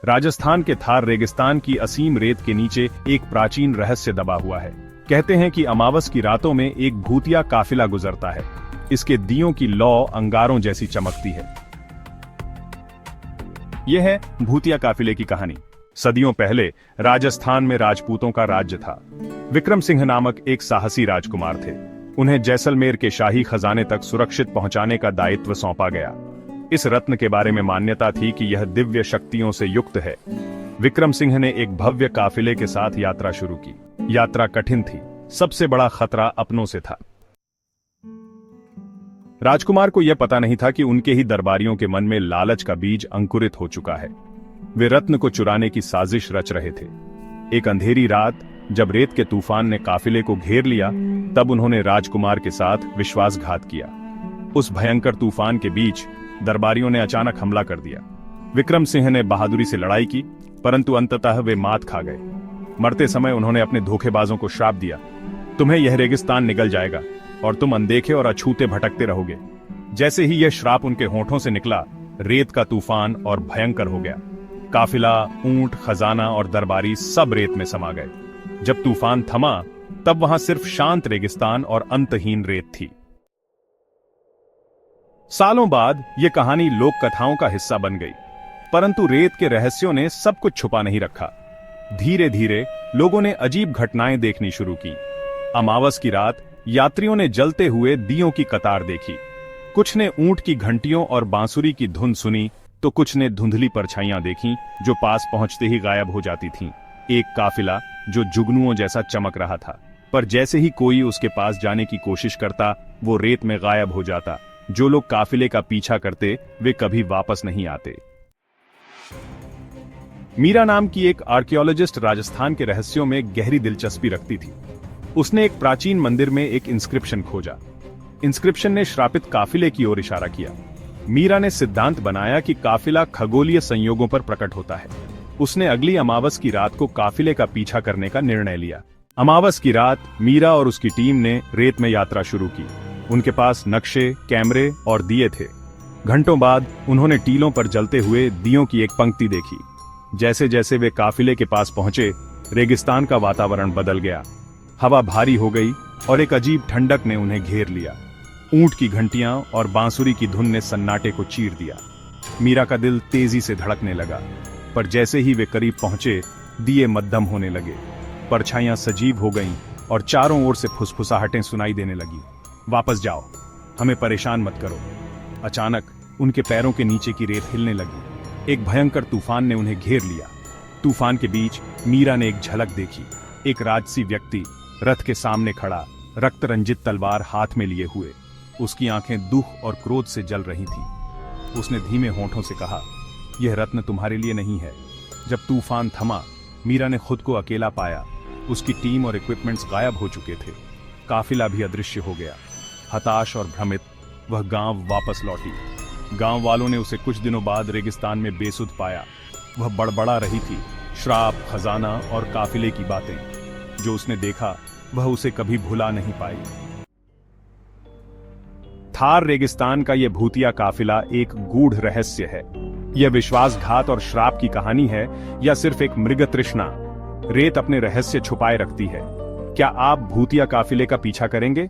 राजस्थान के थार रेगिस्तान की असीम रेत के नीचे एक प्राचीन रहस्य दबा हुआ है। कहते हैं कि अमावस की रातों में एक भूतिया काफिला गुजरता है। इसके दियों की लौ अंगारों जैसी चमकती है। यह है भूतिया काफिले की कहानी। सदियों पहले राजस्थान में राजपूतों का राज्य था। विक्रम सिंह नामक एक साहसी राजकुमार थे। उन्हें जैसलमेर के शाही खजाने तक सुरक्षित पहुंचाने का दायित्व सौंपा गया। इस रत्न के बारे में मान्यता थी कि यह दिव्य शक्तियों से युक्त है। विक्रम सिंह ने एक भव्य काफिले के साथ यात्रा शुरू की। यात्रा कठिन थी। सबसे बड़ा खतरा अपनों से था। राजकुमार को यह पता नहीं था कि उनके ही दरबारियों के मन में लालच का बीज अंकुरित हो चुका है। वे रत्न को चुराने की साजिश रच रहे थे। एक अंधेरी रात जब रेत के तूफान ने काफिले को घेर लिया, तब उन्होंने राजकुमार के साथ विश्वासघात किया। उस भयंकर तूफान के बीच दरबारियों ने अचानक हमला कर दिया। विक्रम सिंह ने बहादुरी से लड़ाई की, परंतु अंततः वे मात खा गए। मरते समय उन्होंने अपने धोखेबाजों को श्राप दिया, तुम्हें यह रेगिस्तान निगल जाएगा और तुम अनदेखे और अछूते भटकते रहोगे। जैसे ही यह श्राप उनके होठों से निकला, रेत का तूफान और भयंकर हो गया। काफिला, ऊंट, खजाना और दरबारी सब रेत में समा गए। जब तूफान थमा, तब वहां सिर्फ शांत रेगिस्तान और अंतहीन रेत थी। सालों बाद यह कहानी लोक कथाओं का हिस्सा बन गई, परंतु रेत के रहस्यों ने सब कुछ छुपा नहीं रखा। धीरे धीरे लोगों ने अजीब घटनाएं देखनी शुरू की। अमावस की रात यात्रियों ने जलते हुए दियों की कतार देखी। कुछ ने ऊंट की घंटियों और बांसुरी की धुन सुनी, तो कुछ ने धुंधली परछाइयां देखीं जो पास पहुंचते ही गायब हो जाती थीं। एक काफिला जो जुगनुओं जैसा चमक रहा था, पर जैसे ही कोई उसके पास जाने की कोशिश करता, वो रेत में गायब हो जाता। जो लोग काफिले का पीछा करते, वे कभी वापस नहीं आते। मीरा नाम की एक आर्कियोलॉजिस्ट राजस्थान के रहस्यों में गहरी दिलचस्पी रखती थी। उसने एक प्राचीन मंदिर में एक इंस्क्रिप्शन खोजा। इंस्क्रिप्शन ने श्रापित काफिले की ओर इशारा किया। मीरा ने सिद्धांत बनाया कि काफिला खगोलीय संयोगों पर प्रकट होता है। उसने अगली अमावस की रात को काफिले का पीछा करने का निर्णय लिया। अमावस की रात मीरा और उसकी टीम ने रेत में यात्रा शुरू की। उनके पास नक्शे, कैमरे और दिए थे। घंटों बाद उन्होंने टीलों पर जलते हुए दियों की एक पंक्ति देखी। जैसे जैसे वे काफिले के पास पहुंचे, रेगिस्तान का वातावरण बदल गया। हवा भारी हो गई और एक अजीब ठंडक ने उन्हें घेर लिया। ऊंट की घंटियां और बांसुरी की धुन ने सन्नाटे को चीर दिया। मीरा का दिल तेजी से धड़कने लगा, पर जैसे ही वे करीब पहुंचे, दिए मद्धम होने लगे। परछाइयां सजीव हो गईं और चारों ओर से फुसफुसाहटें सुनाई देने लगी। वापस जाओ, हमें परेशान मत करो। अचानक उनके पैरों के नीचे की रेत हिलने लगी। एक भयंकर तूफान ने उन्हें घेर लिया। तूफान के बीच मीरा ने एक झलक देखी। एक राजसी व्यक्ति रथ के सामने खड़ा, रक्त रंजित तलवार हाथ में लिए हुए। उसकी आंखें दुख और क्रोध से जल रही थीं। उसने धीमे होंठों से कहा, यह रत्न तुम्हारे लिए नहीं है। जब तूफान थमा, मीरा ने खुद को अकेला पाया। उसकी टीम और इक्विपमेंट्स गायब हो चुके थे। काफिला भी अदृश्य हो गया। हताश और भ्रमित वह गांव वापस लौटी। गांव वालों ने उसे कुछ दिनों बाद रेगिस्तान में बेसुध पाया। वह बड़बड़ा रही थी, श्राप, खजाना और काफिले की बातें। जो उसने देखा, वह उसे कभी भुला नहीं पाई। थार रेगिस्तान का यह भूतिया काफिला एक गूढ़ रहस्य है। यह विश्वासघात और श्राप की कहानी है, या सिर्फ एक मृग तृष्णा? रेत अपने रहस्य छुपाए रखती है। क्या आप भूतिया काफिले का पीछा करेंगे?